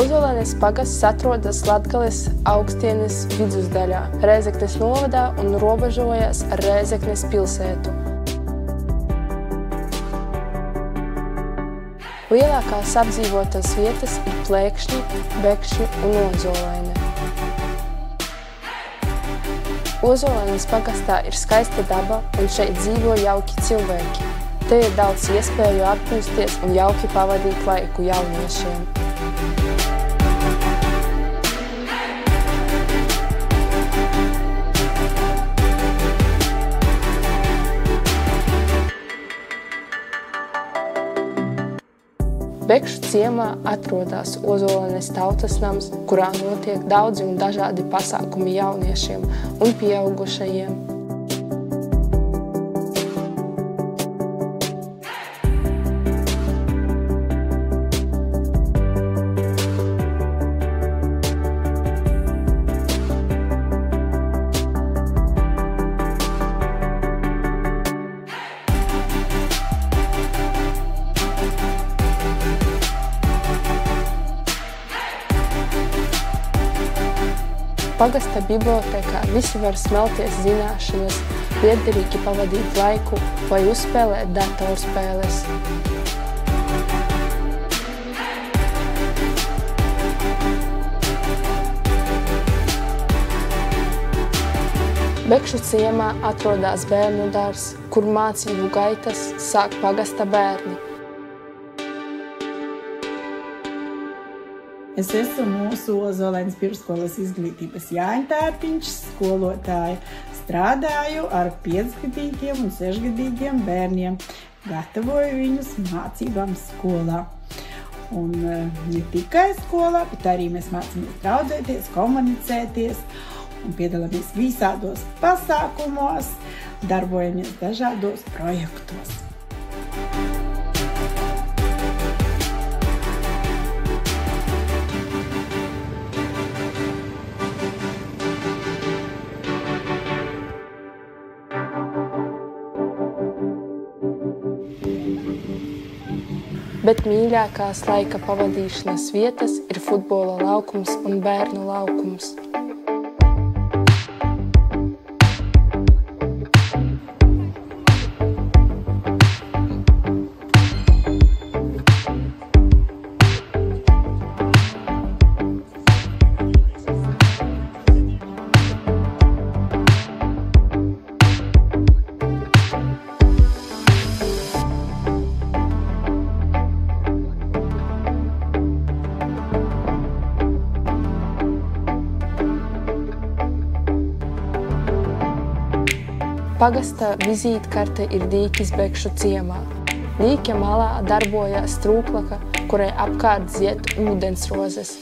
Ozolēnes pagasts atrodas Latgales Augstienes vidusdaļā, Rēzeknes novadā un robežojas ar Rēzeknes pilsētu. Lielākās apdzīvotās vietas ir Plēkšņi, Bekšņi un Ozolēne. Ozolēnes pagastā ir skaista daba un šeit dzīvo jauki cilvēki. Te ir daudz iespēju atpūsties un jauki pavadīt laiku jauniešiem. Bekšu ciemā atrodas Ozolēnes tautas nams, kurā notiek daudzi un dažādi pasākumi jauniešiem un pieaugušajiem. Pagasta bibliotēkā visi var smelties zināšanas, liederīgi pavadīt laiku vai uzspēlēt datorspēles. Bekšu ciemā atrodas bērnu dārzs, kur mācību gaitas sāk pagasta bērni. Es esmu mūsu Ozolēnes pirmsskolas izglītības Jāņa Tērpiņš, skolotāja. Strādāju ar 5-gadīgiem un 6-gadīgiem bērniem. Gatavoju viņus mācībām skolā. Un ne tikai skolā, bet arī mēs mācāmies draudzēties, komunicēties un piedalāmies visādos pasākumos, darbojamies dažādos projektos. Bet mīļākās laika pavadīšanas vietas ir futbola laukums un bērnu laukums. Pagasta vizītkarte ir dīķis Bekšu ciemā. Dīķa malā darbojas trūklaka, kurai apkārt zied ūdensrozes.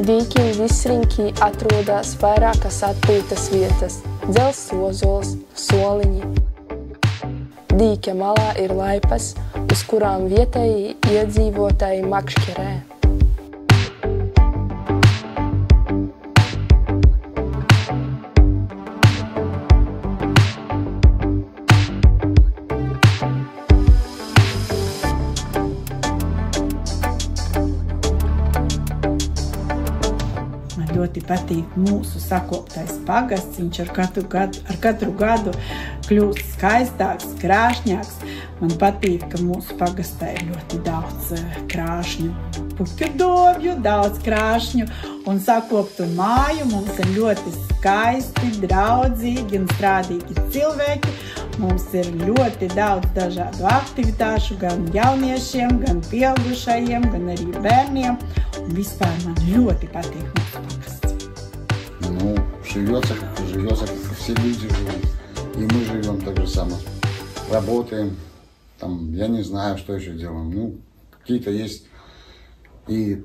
Dīķim visriņķī atrodas vairākas atpūtas vietas – Dzels ozols, Soliņi. Dīķa malā ir laipas, uz kurām vietēji iedzīvotāji makšķerē. Ļoti patīk mūsu sakoptais pagasts. Viņš ar katru gadu kļūst skaistāks, krāšņāks. Man patīk, ka mūsu pagastā ir ļoti daudz krāšņu, puķu dobju, daudz krāšņu un sakoptu māju. Mums ir ļoti skaisti, draudzīgi un strādīgi cilvēki. Mums ir ļoti daudz dažādu aktivitāšu, gan jauniešiem, gan pieaugušajiem, gan arī bērniem. Un vispār man ļoti patīk mūsu pagasts. Ну, живется, как все люди живут. И мы живем так же самое. Работаем, там, я не знаю, что еще делаем. Ну, какие-то есть и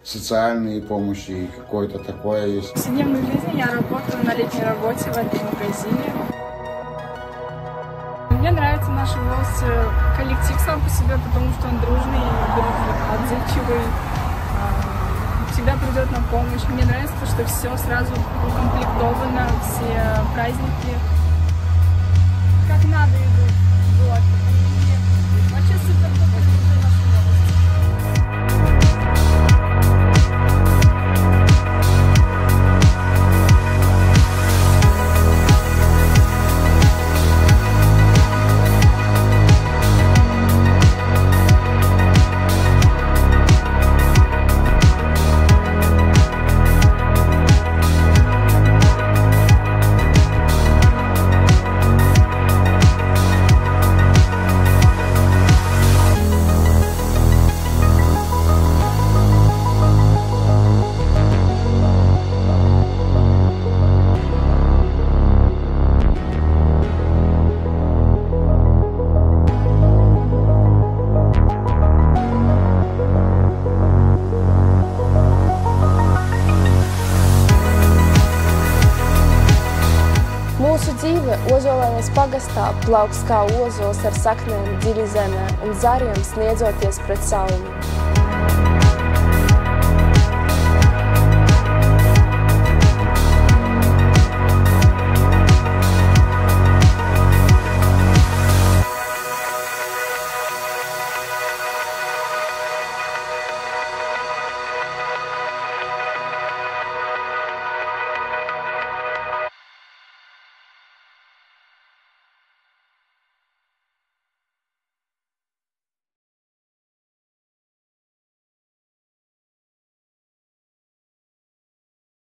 социальные помощи, и какое-то такое есть. В повседневной жизни я работаю на летней работе в этом магазине. Мне нравится наш коллектив сам по себе, потому что он дружный, отзывчивый, всегда придет на помощь. Мне нравится, что все сразу укомплектовано, все праздники как надо идут. Вот. И вообще супер круто наша Mūsu dzīve Ozolēnas pagastā plauks kā ozols ar saknēm dziļi zemē un zariem sniedzoties pret sauli.